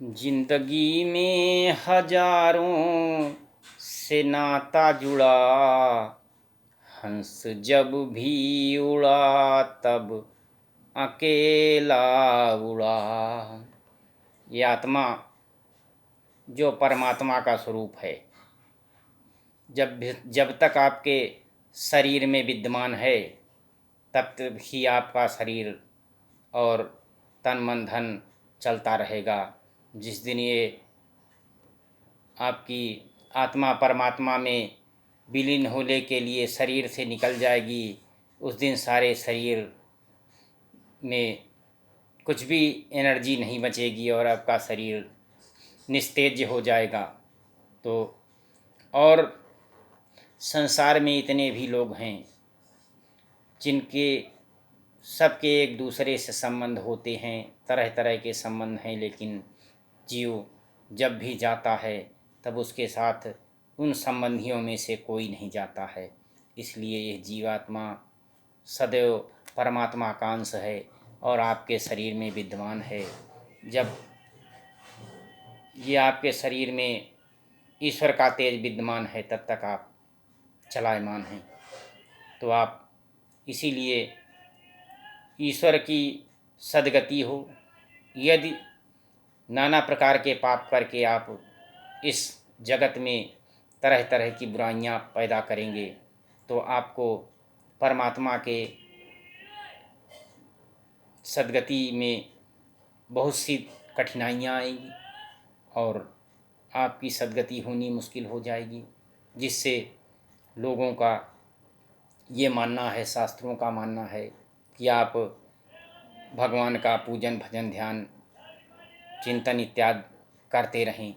जिंदगी में हजारों से नाता जुड़ा। हंस जब भी उड़ा तब अकेला उड़ा। ये आत्मा जो परमात्मा का स्वरूप है, जब तक आपके शरीर में विद्यमान है तब तक ही आपका शरीर और तन मन धन चलता रहेगा। जिस दिन ये आपकी आत्मा परमात्मा में विलीन होने के लिए शरीर से निकल जाएगी, उस दिन सारे शरीर में कुछ भी एनर्जी नहीं बचेगी और आपका शरीर निस्तेज हो जाएगा। तो और संसार में इतने भी लोग हैं जिनके सबके एक दूसरे से संबंध होते हैं, तरह तरह के संबंध हैं, लेकिन जीव जब भी जाता है तब उसके साथ उन संबंधियों में से कोई नहीं जाता है। इसलिए यह जीवात्मा सदैव परमात्मा का अंश है और आपके शरीर में विद्यमान है। जब ये आपके शरीर में ईश्वर का तेज विद्यमान है तब तक आप चलायमान हैं। तो आप इसीलिए ईश्वर की सद्गति हो। यदि नाना प्रकार के पाप करके आप इस जगत में तरह तरह की बुराइयां पैदा करेंगे तो आपको परमात्मा के सद्गति में बहुत सी कठिनाइयां आएंगी और आपकी सद्गति होनी मुश्किल हो जाएगी, जिससे लोगों का ये मानना है, शास्त्रों का मानना है कि आप भगवान का पूजन भजन ध्यान चिंतन इत्यादि करते रहें,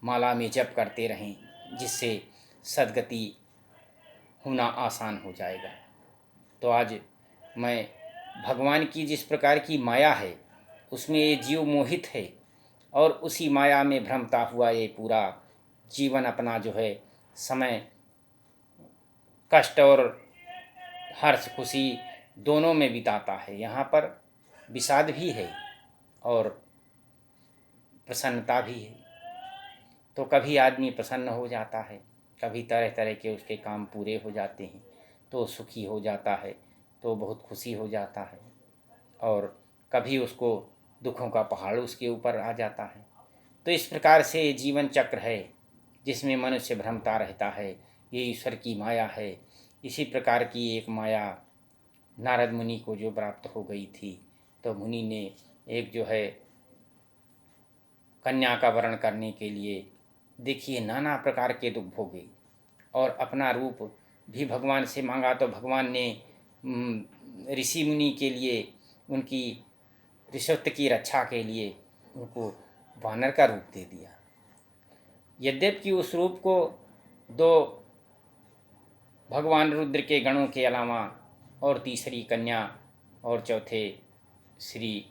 माला में जप करते रहें, जिससे सद्गति होना आसान हो जाएगा। तो आज मैं भगवान की जिस प्रकार की माया है उसमें ये जीव मोहित है और उसी माया में भ्रमता हुआ ये पूरा जीवन अपना जो है समय कष्ट और हर्ष खुशी दोनों में बिताता है। यहाँ पर विषाद भी है और प्रसन्नता भी है। तो कभी आदमी प्रसन्न हो जाता है, कभी तरह तरह के उसके काम पूरे हो जाते हैं तो सुखी हो जाता है, तो बहुत खुशी हो जाता है, और कभी उसको दुखों का पहाड़ उसके ऊपर आ जाता है। तो इस प्रकार से जीवन चक्र है जिसमें मनुष्य भ्रमता रहता है। ये ईश्वर की माया है। इसी प्रकार की एक माया नारद मुनि को जो प्राप्त हो गई थी, तो मुनि ने एक जो है कन्या का वरण करने के लिए देखिए नाना प्रकार के दुख भोगे और अपना रूप भी भगवान से मांगा। तो भगवान ने ऋषि मुनि के लिए, उनकी ऋषित्व की रक्षा के लिए उनको वानर का रूप दे दिया। यद्यपि उस रूप को दो भगवान रुद्र के गणों के अलावा और तीसरी कन्या और चौथे श्री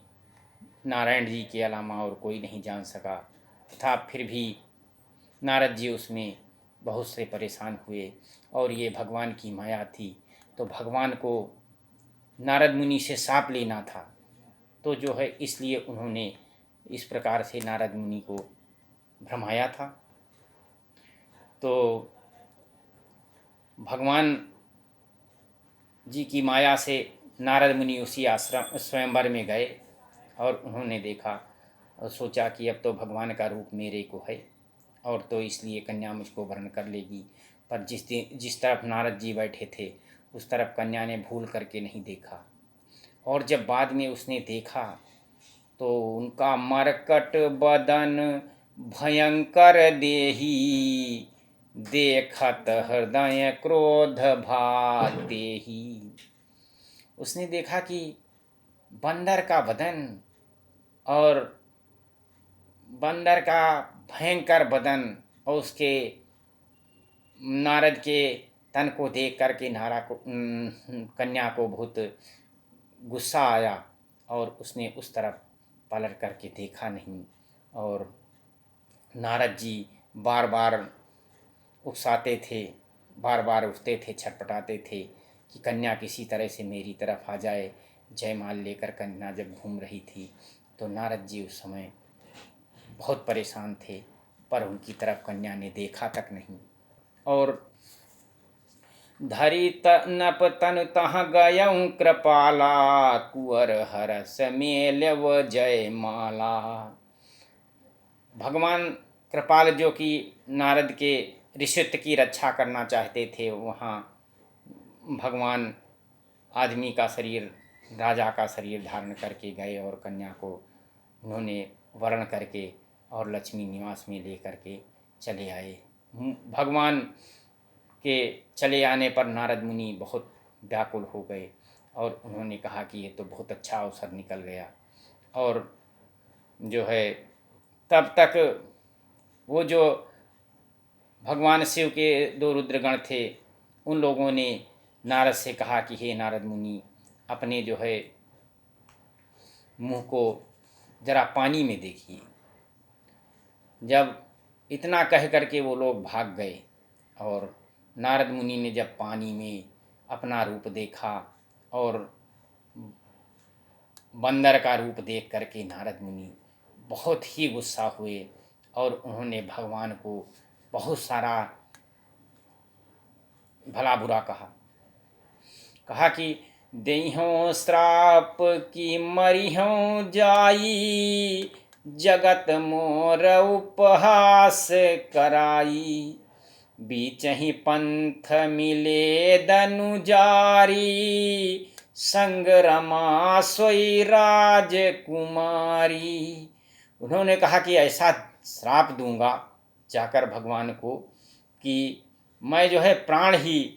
नारायण जी के अलावा और कोई नहीं जान सका, तथा फिर भी नारद जी उसमें बहुत से परेशान हुए और ये भगवान की माया थी। तो भगवान को नारद मुनि से साप लेना था, तो जो है इसलिए उन्होंने इस प्रकार से नारद मुनि को भ्रमाया था। तो भगवान जी की माया से नारद मुनि उसी आश्रम स्वयंवर में गए और उन्होंने देखा और सोचा कि अब तो भगवान का रूप मेरे को है और तो इसलिए कन्या मुझको वरण कर लेगी। पर जिस तरफ नारद जी बैठे थे उस तरफ कन्या ने भूल करके नहीं देखा, और जब बाद में उसने देखा तो उनका मरकट बदन भयंकर देही, देखत हृदय क्रोध भातेहि। उसने देखा कि बंदर का बदन और बंदर का भयंकर बदन और उसके नारद के तन को देख करके कन्या को बहुत गुस्सा आया और उसने उस तरफ पलट करके देखा नहीं। और नारद जी बार बार उकसाते थे, बार बार उठते थे, छटपटाते थे कि कन्या किसी तरह से मेरी तरफ आ जाए। जयमाल लेकर कन्या जब घूम रही थी तो नारद जी उस समय बहुत परेशान थे, पर उनकी तरफ कन्या ने देखा तक नहीं। और धरी नप तन तह गयऊँ कृपाला, कुंवर हरस मेलव जय माला। भगवान कृपाल जो कि नारद के ऋषित्व की रक्षा करना चाहते थे, वहाँ भगवान आदमी का शरीर, राजा का शरीर धारण करके गए और कन्या को उन्होंने वरण करके और लक्ष्मी निवास में ले करके चले आए। भगवान के चले आने पर नारद मुनि बहुत व्याकुल हो गए और उन्होंने कहा कि ये तो बहुत अच्छा अवसर निकल गया। और जो है तब तक वो जो भगवान शिव के 2 रुद्रगण थे, उन लोगों ने नारद से कहा कि हे नारद मुनि, अपने जो है मुंह को जरा पानी में देखिए। जब इतना कह करके वो लोग भाग गए और नारद मुनि ने जब पानी में अपना रूप देखा और बंदर का रूप देख करके नारद मुनि बहुत ही गुस्सा हुए और उन्होंने भगवान को बहुत सारा भला बुरा कहा कि देहों श्राप की मरिहों जाई, जगत मोर उपहास कराई। बीच ही पंथ मिले दनुजारी, संग रमा सोई राजकुमारी। उन्होंने कहा कि ऐसा श्राप दूंगा जाकर भगवान को कि मैं जो है प्राण ही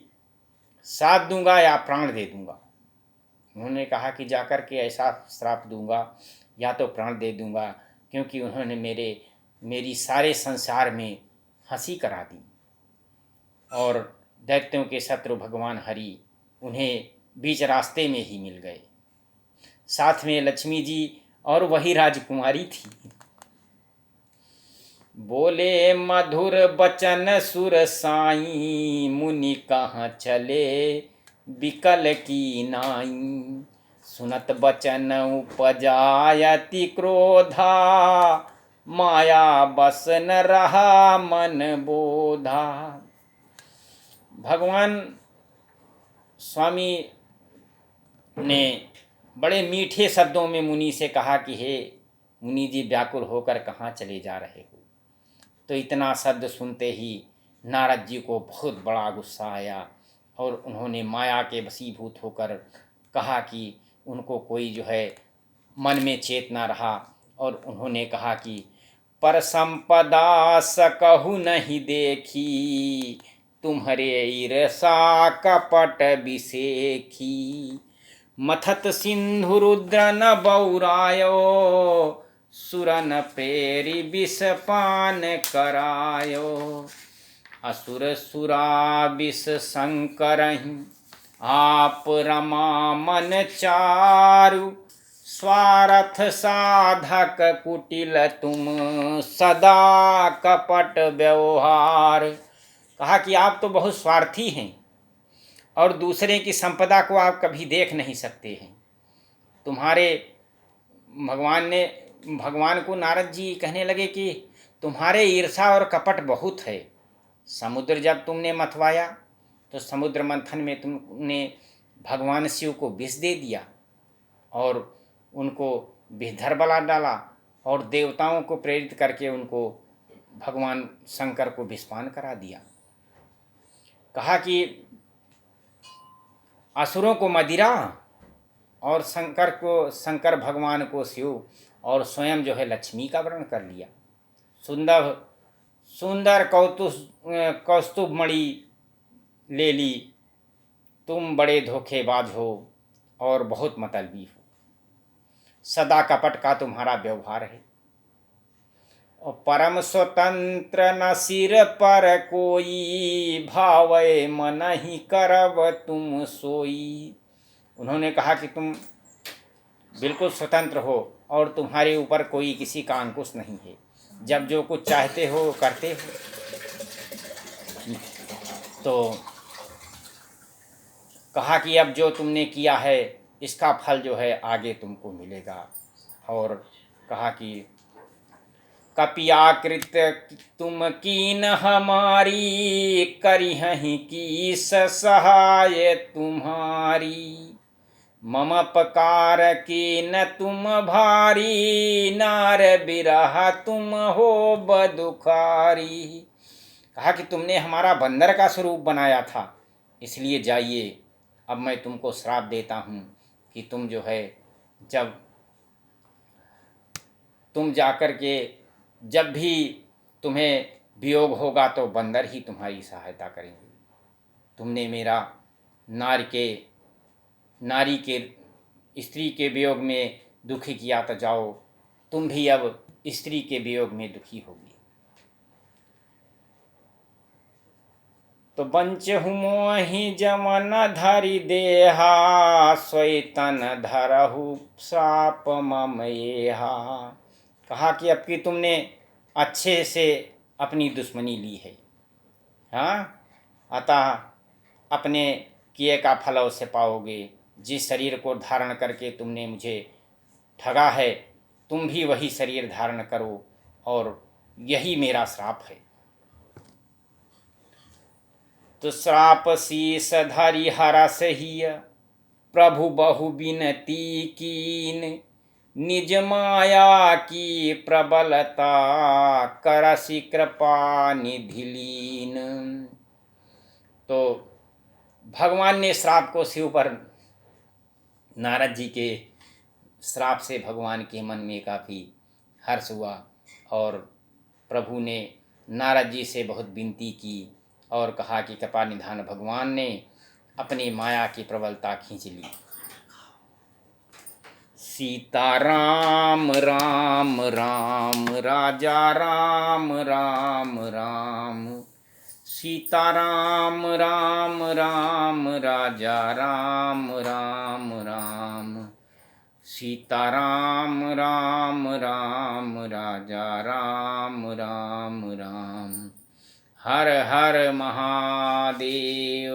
साथ दूंगा या प्राण दे दूंगा। उन्होंने कहा कि जाकर के ऐसा श्राप दूंगा या तो प्राण दे दूंगा, क्योंकि उन्होंने मेरी सारे संसार में हंसी करा दी। और दैत्यों के शत्रु भगवान हरि उन्हें बीच रास्ते में ही मिल गए। साथ में लक्ष्मी जी और वही राजकुमारी थी। बोले मधुर बचन सुर साई, मुनि कहाँ चले बिकल की नाई। सुनत बचन उपजायति क्रोधा, माया बस न रहा मन बोधा। भगवान स्वामी ने बड़े मीठे शब्दों में मुनि से कहा कि हे मुनि जी, व्याकुल होकर कहाँ चले जा रहे हो। तो इतना शब्द सुनते ही नारद जी को बहुत बड़ा गुस्सा आया और उन्होंने माया के वशीभूत होकर कहा कि उनको कोई जो है मन में चेतना रहा और उन्होंने कहा कि पर संपदा सकहु नहीं देखी, तुम्हारे ईर्षा कपट बिसेखी। मथत सिंधु रुद्र न बौरायो, सुरन प्रेरी विष पान करायो। असुर सुरा विष संकरहि, आप रमा मन चारु। स्वार्थ साधक कुटिल तुम, सदा कपट व्यवहार। कहा कि आप तो बहुत स्वार्थी हैं और दूसरे की संपदा को आप कभी देख नहीं सकते हैं। तुम्हारे भगवान को नारद जी कहने लगे कि तुम्हारे ईर्षा और कपट बहुत है। समुद्र जब तुमने मथवाया तो समुद्र मंथन में तुमने भगवान शिव को विष दे दिया और उनको विषधर बना डाला और देवताओं को प्रेरित करके उनको भगवान शंकर को विषपान करा दिया। कहा कि असुरों को मदिरा और शंकर भगवान को शिव और स्वयं जो है लक्ष्मी का वर्ण कर लिया। सुंदर कौस्तुभ मणि ले ली। तुम बड़े धोखेबाज हो और बहुत मतलबी हो। सदा कपट का तुम्हारा व्यवहार है। और परम स्वतंत्र न सिर पर कोई, भावै मन ही करब तुम सोई। उन्होंने कहा कि तुम बिल्कुल स्वतंत्र हो और तुम्हारे ऊपर कोई किसी का अंकुश नहीं है। जब जो कुछ चाहते हो करते हो। तो कहा कि अब जो तुमने किया है इसका फल जो है आगे तुमको मिलेगा। और कहा कि कपियाकृत तुम कीन हमारी, करिहहि कीस सहाय तुम्हारी। ममपकार की न तुम भारी, नार बिरहा तुम हो बदुखारी। कहा कि तुमने हमारा बंदर का स्वरूप बनाया था, इसलिए जाइए, अब मैं तुमको श्राप देता हूँ कि तुम जो है, जब तुम जाकर के जब भी तुम्हें वियोग होगा तो बंदर ही तुम्हारी सहायता करेंगे। तुमने मेरा नारी के स्त्री के वियोग में दुखी किया, तो जाओ तुम भी अब स्त्री के वियोग में दुखी होगी। तो बंचहु मोहि जमन धरि देहा, स्वैतन धरहु साप ममएहा। कहा कि अब कि तुमने अच्छे से अपनी दुश्मनी ली है, हाँ, अतः अपने किए का फल अवश्य पाओगे। जिस शरीर को धारण करके तुमने मुझे ठगा है, तुम भी वही शरीर धारण करो, और यही मेरा श्राप है। तो श्राप शीस धरि हरस हिय, प्रभु बहु बिनती कीन। निज माया की प्रबलता, करसि कृपा निधि लीन। तो भगवान ने श्राप को शिव पर, नारद जी के श्राप से भगवान के मन में काफ़ी हर्ष हुआ, और प्रभु ने नारद जी से बहुत विनती की और कहा कि कृपा निधान भगवान ने अपनी माया की प्रबलता खींच ली। सीता राम राम राम, राजा राम राम राम। सीता राम राम राम, राजा राम राम राम। सीता राम राम राम, राजा राम राम राम। हर हर महादेव।